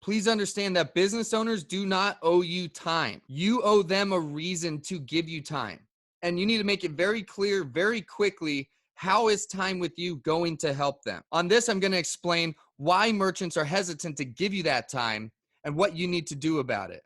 Please understand that business owners do not owe you time. You owe them a reason to give you time. And you need to make it very clear, very quickly, how is time with you going to help them? On this, I'm going to explain why merchants are hesitant to give you that time and what you need to do about it.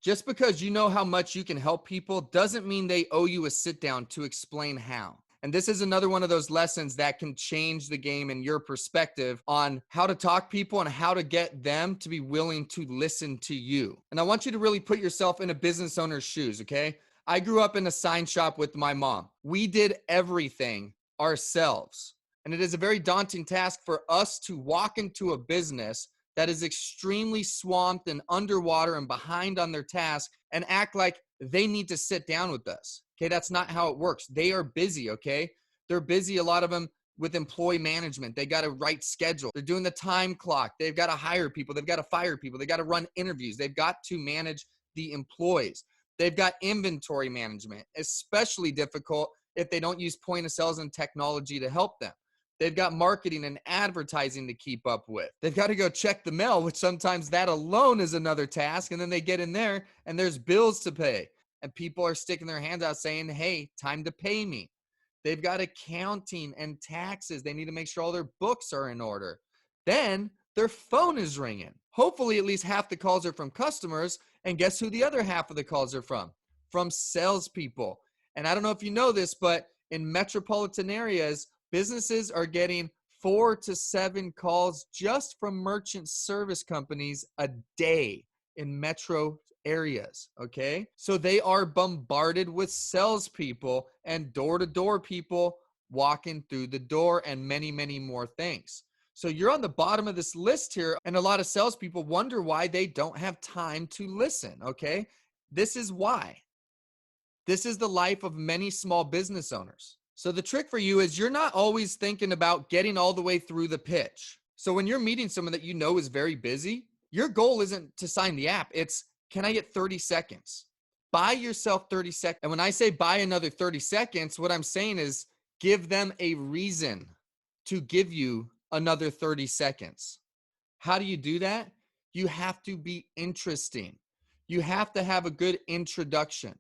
Just because you know how much you can help people doesn't mean they owe you a sit down to explain how. And this is another one of those lessons that can change the game in your perspective on how to talk people and how to get them to be willing to listen to you. And I want you to really put yourself in a business owner's shoes, okay? I grew up in a sign shop with my mom. We did everything ourselves. And it is a very daunting task for us to walk into a business that is extremely swamped and underwater and behind on their task and act like they need to sit down with us. Okay, that's not how it works. They are busy, okay? They're busy, a lot of them, with employee management. They got to write schedule. They're doing the time clock. They've got to hire people. They've got to fire people. They've got to run interviews. They've got to manage the employees. They've got inventory management, especially difficult if they don't use point of sales and technology to help them. They've got marketing and advertising to keep up with. They've got to go check the mail, which sometimes that alone is another task. And then they get in there and there's bills to pay. And people are sticking their hands out saying, hey, time to pay me. They've got accounting and taxes. They need to make sure all their books are in order. Then their phone is ringing. Hopefully at least half the calls are from customers. And guess who the other half of the calls are from? From salespeople. And I don't know if you know this, but in metropolitan areas, businesses are getting 4 to 7 calls just from merchant service companies a day in metro areas, okay? So they are bombarded with salespeople and door-to-door people walking through the door and many, many more things. So you're on the bottom of this list here, and a lot of salespeople wonder why they don't have time to listen, okay? This is why. This is the life of many small business owners. So the trick for you is you're not always thinking about getting all the way through the pitch. So when you're meeting someone that you know is very busy, your goal isn't to sign the app. It's, can I get 30 seconds? Buy yourself 30 seconds. And when I say buy another 30 seconds, what I'm saying is give them a reason to give you another 30 seconds. How do you do that? You have to be interesting. You have to have a good introduction.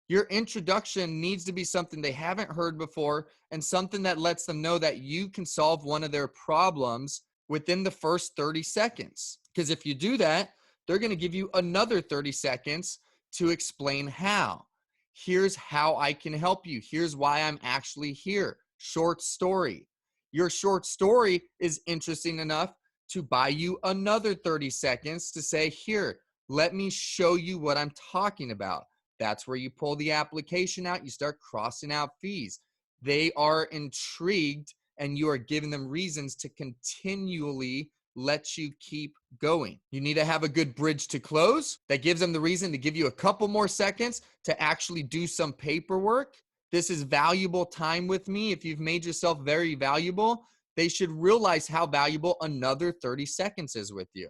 Your introduction needs to be something they haven't heard before and something that lets them know that you can solve one of their problems within the first 30 seconds. Because if you do that, they're going to give you another 30 seconds to explain how. Here's how I can help you. Here's why I'm actually here. Short story. Your short story is interesting enough to buy you another 30 seconds to say, here, let me show you what I'm talking about. That's where you pull the application out. You start crossing out fees. They are intrigued and you are giving them reasons to continually let you keep going. You need to have a good bridge to close that gives them the reason to give you a couple more seconds to actually do some paperwork. This is valuable time with me. If you've made yourself very valuable, they should realize how valuable another 30 seconds is with you,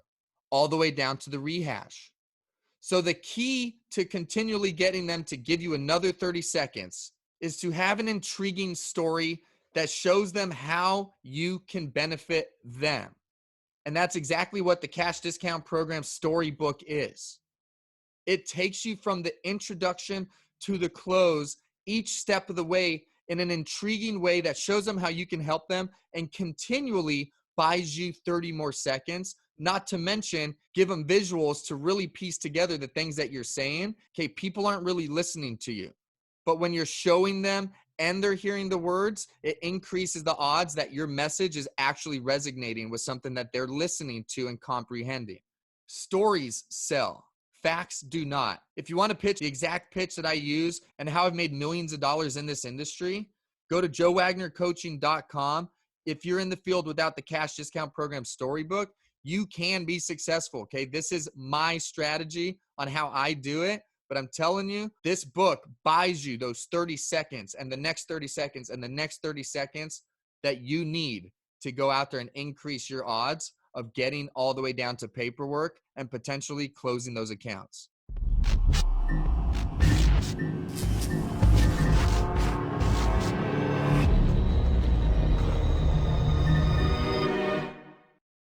all the way down to the rehash. So the key to continually getting them to give you another 30 seconds is to have an intriguing story that shows them how you can benefit them. And that's exactly what the Cash Discount Program Storybook is. It takes you from the introduction to the close each step of the way in an intriguing way that shows them how you can help them and continually buys you 30 more seconds. Not to mention, give them visuals to really piece together the things that you're saying. Okay, people aren't really listening to you. But when you're showing them and they're hearing the words, it increases the odds that your message is actually resonating with something that they're listening to and comprehending. Stories sell. Facts do not. If you want to pitch the exact pitch that I use and how I've made millions of dollars in this industry, go to joewagnercoaching.com. If you're in the field without the Cash Discount Program Storybook, you can be successful, okay? This is my strategy on how I do it, but I'm telling you, this book buys you those 30 seconds and the next 30 seconds and the next 30 seconds that you need to go out there and increase your odds of getting all the way down to paperwork and potentially closing those accounts.